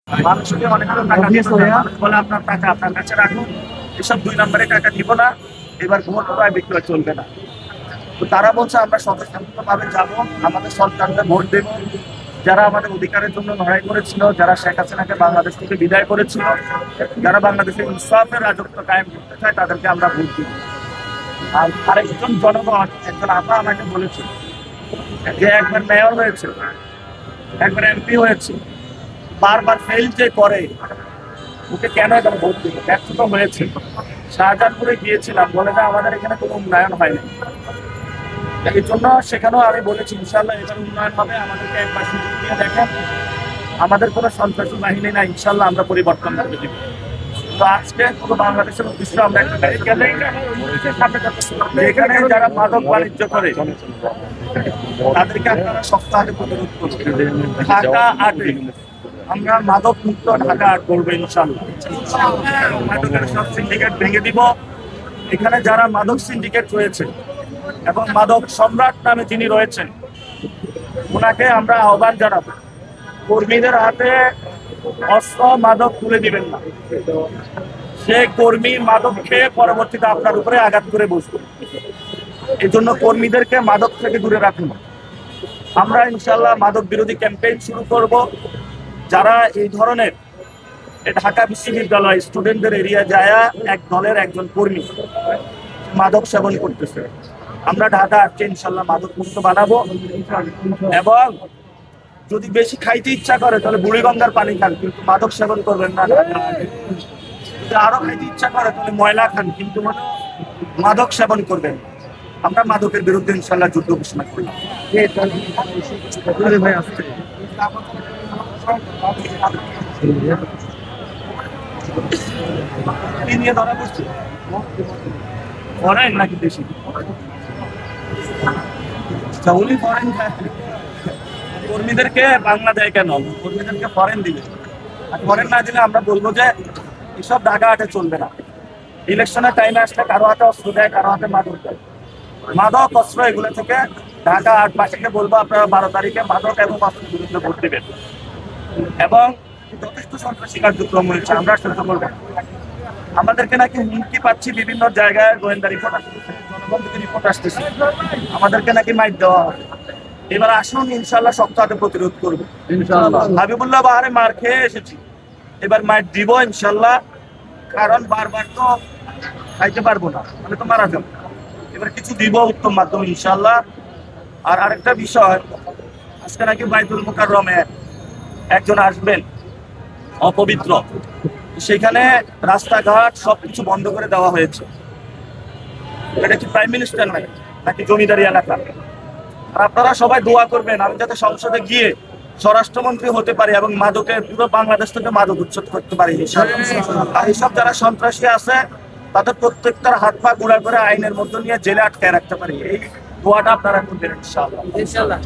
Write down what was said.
মানুষকে অনেকগুলো টাকা দিয়ে মানুষ বলে আপনার টাকা আপনার কাছে রাখুন, এসব 2 নম্বরে টাকা দিব না, এবার ভোট ক্রয় বিক্রয় চলবে না। তো তারা বলছে আমরা স্বতঃস্ফূর্ত ভাবে যাবো, আমাদের সন্তানদের ভোট দেব, যারা আমাদের অধিকারের জন্য লড়াই করেছিল, যারা শেখ হাসিনাকে বাংলাদেশ থেকে বিদায় করেছিল, যারা বাংলাদেশে ইনসাফের রাজত্ব কায়েম করতে চায়, তাদেরকে আমরা ভোট দিব। আর আরেকজন জনগণ, একজন আপা আমাকে বলেছে যে একবার মেয়র হয়েছে, একবার এমপি হয়েছে, বারবার ফেল যে করে, ওকে কেন এখন ভোট দিব? ব্যর্থ তো হয়েছে। শাহজাহানপুরে গিয়েছিলাম, বলে যে আমাদের এখানে কোনো উন্নয়ন হয়নি। এই জন্য সেখানেও আমি বলেছি ইনশাল্লাহ এবার উন্নয়ন হবে, আমাদেরকে একবার সুযোগ দিয়ে দেখেন। আমাদের কোনো সন্ত্রাসী বাহিনী না, ইনশাল্লাহ আমরা পরিবর্তন করে দিব। তো আজকে পুরো বাংলাদেশের উদ্দেশ্যে আমরা একটা যেখানে যারা মাদক বাণিজ্য করে তাদেরকে আপনারা শক্ত হাতে প্রতিরোধ করবেন। ঢাকা 8-এ আমরা মাদক মুক্ত ঢাকা 8 করবো ইনশাল্লাহ। মাদকের সব সিন্ডিকেট ভেঙে দিব। এখানে যারা মাদক সিন্ডিকেট রয়েছে এবং মাদক সম্রাট নামে যিনি রয়েছেন, ওনাকে আমরা আহ্বান জানাবো, কর্মীদের হাতে অস্ত্র মাদক তুলে দিবেন না। সে কর্মী মাদক খেয়ে পরবর্তীতে আপনার উপরে আঘাত করে বসবে। এই জন্য কর্মীদেরকে মাদক থেকে দূরে রাখুন। আমরা ইনশাল্লাহ মাদক বিরোধী ক্যাম্পেইন শুরু করব। যারা এই ধরনের ঢাকা বিশ্ববিদ্যালয় স্টুডেন্টদের এরিয়া যায় এক দলের একজন কর্মী মাদক সেবন করতেছে, আমরা ঢাকা 8-কে ইনশাল্লাহ মাদক মুক্ত বানাবো। এবং যদি বেশি খাইতে ইচ্ছা করে তাহলে বুড়িগঙ্গার পানি খান, কিন্তু মাদক সেবন করবেন না। যদি আরো খাইতে ইচ্ছা করে তাহলে ময়লা খান, কিন্তু মাদক সেবন করবেন। আমরা মাদকের বিরুদ্ধে ইনশাল্লাহ যুদ্ধ ঘোষণা করি। নিয়ে ধরা পড়ছে ফরেন নাকি দেশি? উনি ফরেন খায়, কর্মীদেরকে বাংলা দেয় কেন? কর্মীদেরকে ফরেন দিবে। আর ফরেন না দিলে আমরা বলবো যে এসব ঢাকা 8-এ চলবে না। ইলেকশনের টাইমে আসলে কারো হাতে অস্ত্র দেয়, কারো হাতে মাদক দেয়। মাদক অস্ত্র এগুলো থেকে ঢাকা 8-বাসীকে বলবো আপনারা 12 তারিখে মাদক এবং অস্ত্রের বিরুদ্ধে ভোট দেবেন। এবং যথেষ্ট সন্ত্রাসী কার্যক্রম হয়েছে, আমরা সহ্য করব না। আমাদেরকে নাকি হুমকি পাচ্ছি, বিভিন্ন জায়গায় গোয়েন্দা রিপোর্ট আসতেছে, জনগণ থেকে রিপোর্ট আসতেছে, আমাদেরকে নাকি মাইট দেওয়া হবে। এবার আসুন ইনশাল্লাহ শক্ত হাতে প্রতিরোধ করবো। হাবিবুল্লাহ বাহারে মার খেয়ে এসেছি, এবার মাইট দিব ইনশাল্লাহ। কারণ বারবার তো খাইতে পারবো না, তাহলে তো মারা যাবো। এবার কিছু দিব উত্তম মাধ্যমে ইনশাল্লাহ। আর আরেকটা বিষয়, আজকে নাকি বাইতুল মুকাররমে একজন আসবেন অপবিত্র, সেখানে রাস্তাঘাট সবকিছু বন্ধ করে দেওয়া হয়েছে। এটা কি প্রাইম মিনিস্টার নাকি জমিদারি এলাকা? আর আপনারা সবাই দোয়া করবেন আমি যাতে সংসদে গিয়ে স্বরাষ্ট্রমন্ত্রী হতে পারি এবং মাদকের পুরো বাংলাদেশ থেকে মাদক উচ্ছেদ করতে পারি। আর এইসব যারা সন্ত্রাসী আছে তাদের প্রত্যেকটার হাত পা গুঁড়া করে আইনের মধ্যে নিয়ে জেলে আটকায় রাখতে পারি। এই দোয়াটা আপনারা করবেন ইনশাআল্লাহ।